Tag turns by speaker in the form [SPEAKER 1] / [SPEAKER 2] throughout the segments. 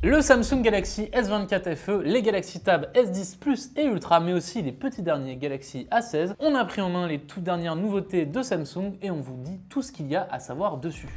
[SPEAKER 1] Le Samsung Galaxy S24 FE, les Galaxy Tab S10 Plus et Ultra, mais aussi les petits derniers Galaxy A16, on a pris en main les toutes dernières nouveautés de Samsung et on vous dit tout ce qu'il y a à savoir dessus.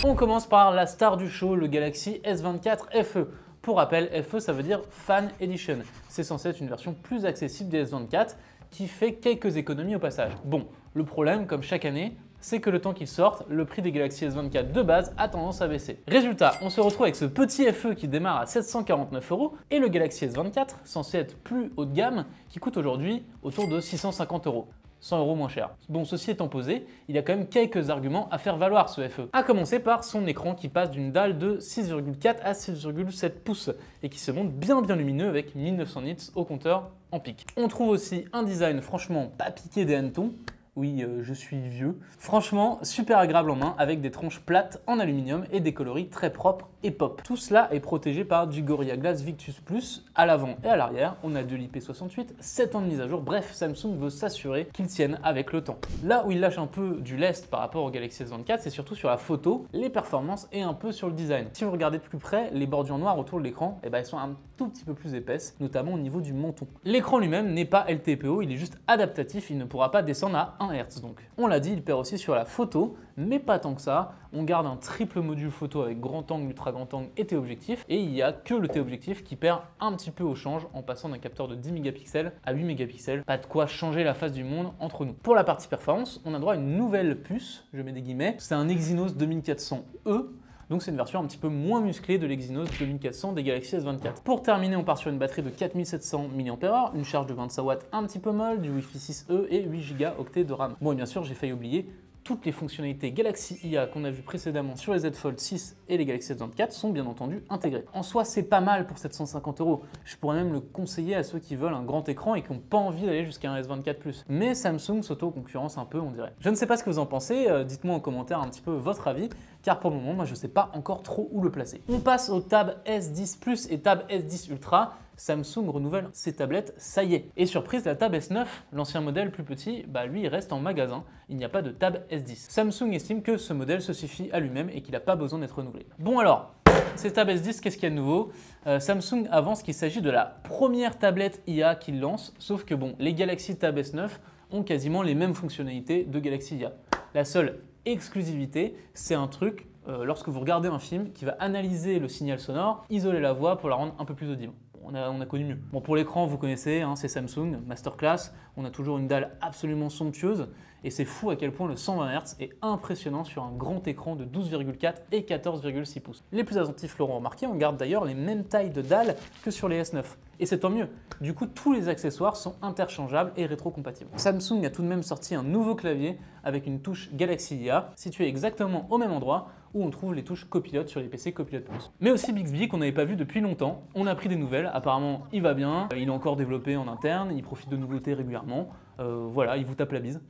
[SPEAKER 1] On commence par la star du show, le Galaxy S24 FE. Pour rappel, FE ça veut dire Fan Edition. C'est censé être une version plus accessible des S24 qui fait quelques économies au passage. Bon, le problème, comme chaque année, c'est que le temps qu'ils sortent, le prix des Galaxy S24 de base a tendance à baisser. Résultat, on se retrouve avec ce petit FE qui démarre à 749 € et le Galaxy S24, censé être plus haut de gamme, qui coûte aujourd'hui autour de 650 €. 100 € moins cher. Bon, ceci étant posé, il y a quand même quelques arguments à faire valoir ce FE. A commencer par son écran qui passe d'une dalle de 6,4 à 6,7 pouces et qui se montre bien lumineux avec 1900 nits au compteur en pic. On trouve aussi un design franchement pas piqué des hannetons. Oui, je suis vieux. Franchement, super agréable en main avec des tronches plates en aluminium et des coloris très propres et pop. Tout cela est protégé par du Gorilla Glass Victus Plus à l'avant et à l'arrière. On a de l'IP68, 7 ans de mise à jour. Bref, Samsung veut s'assurer qu'ils tiennent avec le temps. Là où il lâche un peu du lest par rapport au Galaxy S24, c'est surtout sur la photo, les performances et un peu sur le design. Si vous regardez de plus près, les bordures noires autour de l'écran, elles sont un tout petit peu plus épaisses, notamment au niveau du menton. L'écran lui-même n'est pas LTPO, il est juste adaptatif, il ne pourra pas descendre à 1 Hz donc. On l'a dit, il perd aussi sur la photo, mais pas tant que ça. On garde un triple module photo avec grand angle, ultra grand angle et téléobjectif, et il n'y a que le téléobjectif qui perd un petit peu au change en passant d'un capteur de 10 mégapixels à 8 mégapixels. Pas de quoi changer la face du monde entre nous. Pour la partie performance, on a droit à une nouvelle puce, je mets des guillemets, c'est un Exynos 2400E. Donc c'est une version un petit peu moins musclée de l'Exynos 2400 des Galaxy S24. Pour terminer, on part sur une batterie de 4700 mAh, une charge de 25 watts un petit peu molle, du Wi-Fi 6E et 8 Go de RAM. Bon, et bien sûr, j'ai failli oublier, toutes les fonctionnalités Galaxy IA qu'on a vu précédemment sur les Z Fold 6 et les Galaxy S24 sont bien entendu intégrées. En soi, c'est pas mal pour 750 €. Je pourrais même le conseiller à ceux qui veulent un grand écran et qui n'ont pas envie d'aller jusqu'à un S24 Plus. Mais Samsung s'auto-concurrence un peu, on dirait. Je ne sais pas ce que vous en pensez, dites-moi en commentaire un petit peu votre avis, car pour le moment, moi je ne sais pas encore trop où le placer. On passe au Tab S10 Plus et Tab S10 Ultra. Samsung renouvelle ses tablettes, ça y est. Et surprise, la Tab S9, l'ancien modèle plus petit, lui il reste en magasin, il n'y a pas de Tab S10. Samsung estime que ce modèle se suffit à lui-même et qu'il n'a pas besoin d'être renouvelé. Bon alors, ces Tab S10, qu'est-ce qu'il y a de nouveau? Samsung avance qu'il s'agit de la première tablette IA qu'il lance, sauf que bon, les Galaxy Tab S9 ont quasiment les mêmes fonctionnalités de Galaxy IA. La seule exclusivité, c'est un truc, lorsque vous regardez un film, qui va analyser le signal sonore, isoler la voix pour la rendre un peu plus audible. On a connu mieux. Bon, pour l'écran, vous connaissez, c'est Samsung, Masterclass. On a toujours une dalle absolument somptueuse et c'est fou à quel point le 120 Hz est impressionnant sur un grand écran de 12,4 et 14,6 pouces. Les plus attentifs l'auront remarqué, on garde d'ailleurs les mêmes tailles de dalle que sur les S9. Et c'est tant mieux. Du coup, tous les accessoires sont interchangeables et rétrocompatibles. Samsung a tout de même sorti un nouveau clavier avec une touche Galaxy IA située exactement au même endroit où on trouve les touches copilote sur les PC Copilot Plus. Mais aussi Bixby qu'on n'avait pas vu depuis longtemps. On a pris des nouvelles, apparemment il va bien, il est encore développé en interne, il profite de nouveautés régulièrement. Voilà, il vous tape la bise.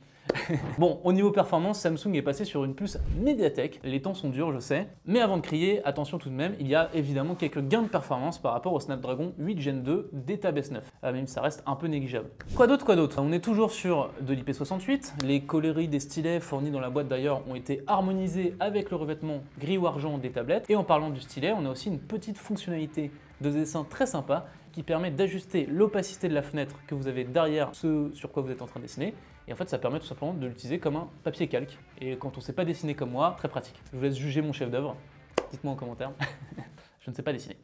[SPEAKER 1] Bon, au niveau performance, Samsung est passé sur une puce Mediatek. Les temps sont durs, je sais. Mais avant de crier, attention tout de même, il y a évidemment quelques gains de performance par rapport au Snapdragon 8 Gen 2 des Tab S9. Même si ça reste un peu négligeable. Quoi d'autre? On est toujours sur de l'IP68. Les coloris des stylets fournis dans la boîte d'ailleurs ont été harmonisés avec le revêtement gris ou argent des tablettes. Et en parlant du stylet, on a aussi une petite fonctionnalité de dessin très sympa qui permet d'ajuster l'opacité de la fenêtre que vous avez derrière ce sur quoi vous êtes en train de dessiner. Et en fait, ça permet tout simplement de l'utiliser comme un papier calque. Et quand on ne sait pas dessiner comme moi, très pratique. Je vous laisse juger mon chef d'œuvre. Dites-moi en commentaire. Je ne sais pas dessiner.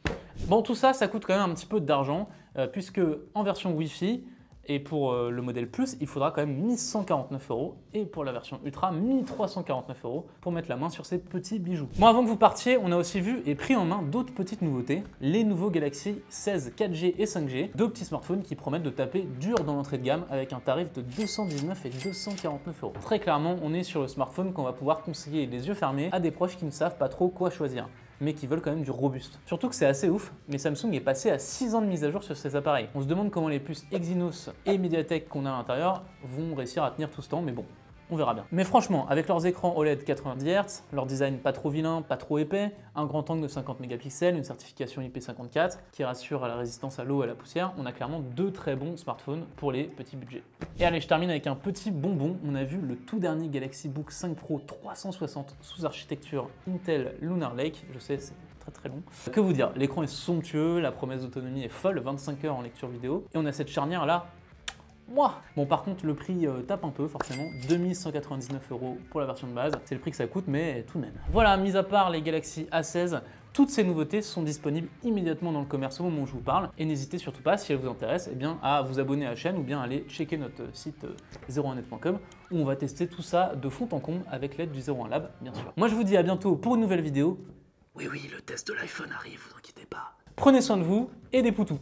[SPEAKER 1] Bon, tout ça, ça coûte quand même un petit peu d'argent, puisque en version Wi-Fi, et pour le modèle Plus, il faudra quand même 1149 €. Et pour la version Ultra, 1349 € pour mettre la main sur ces petits bijoux. Bon, avant que vous partiez, on a aussi vu et pris en main d'autres petites nouveautés. Les nouveaux Galaxy 16 4G et 5G, deux petits smartphones qui promettent de taper dur dans l'entrée de gamme avec un tarif de 219 et 249 €. Très clairement, on est sur le smartphone qu'on va pouvoir conseiller les yeux fermés à des proches qui ne savent pas trop quoi choisir, mais qui veulent quand même du robuste. Surtout que c'est assez ouf, mais Samsung est passé à 6 ans de mise à jour sur ces appareils. On se demande comment les puces Exynos et Mediatek qu'on a à l'intérieur vont réussir à tenir tout ce temps, mais bon, on verra bien. Mais franchement, avec leurs écrans OLED 90 Hz, leur design pas trop vilain, pas trop épais, un grand angle de 50 mégapixels, une certification IP54 qui rassure à la résistance à l'eau et à la poussière, on a clairement deux très bons smartphones pour les petits budgets. Et allez, je termine avec un petit bonbon. On a vu le tout dernier Galaxy Book 5 Pro 360 sous architecture Intel Lunar Lake. Je sais, c'est très long. Que vous dire, l'écran est somptueux, la promesse d'autonomie est folle, 25 heures en lecture vidéo, et on a cette charnière là. Bon, par contre, le prix tape un peu, forcément. 2199 € pour la version de base. C'est le prix que ça coûte, mais tout de même. Voilà, mis à part les Galaxy A16, toutes ces nouveautés sont disponibles immédiatement dans le commerce au moment où je vous parle. Et n'hésitez surtout pas, si elles vous intéressent, eh bien, à vous abonner à la chaîne ou bien aller checker notre site 01net.com où on va tester tout ça de fond en comble avec l'aide du 01 Lab, bien sûr. Moi, je vous dis à bientôt pour une nouvelle vidéo. Oui, le test de l'iPhone arrive, vous inquiétez pas. Prenez soin de vous et des poutous.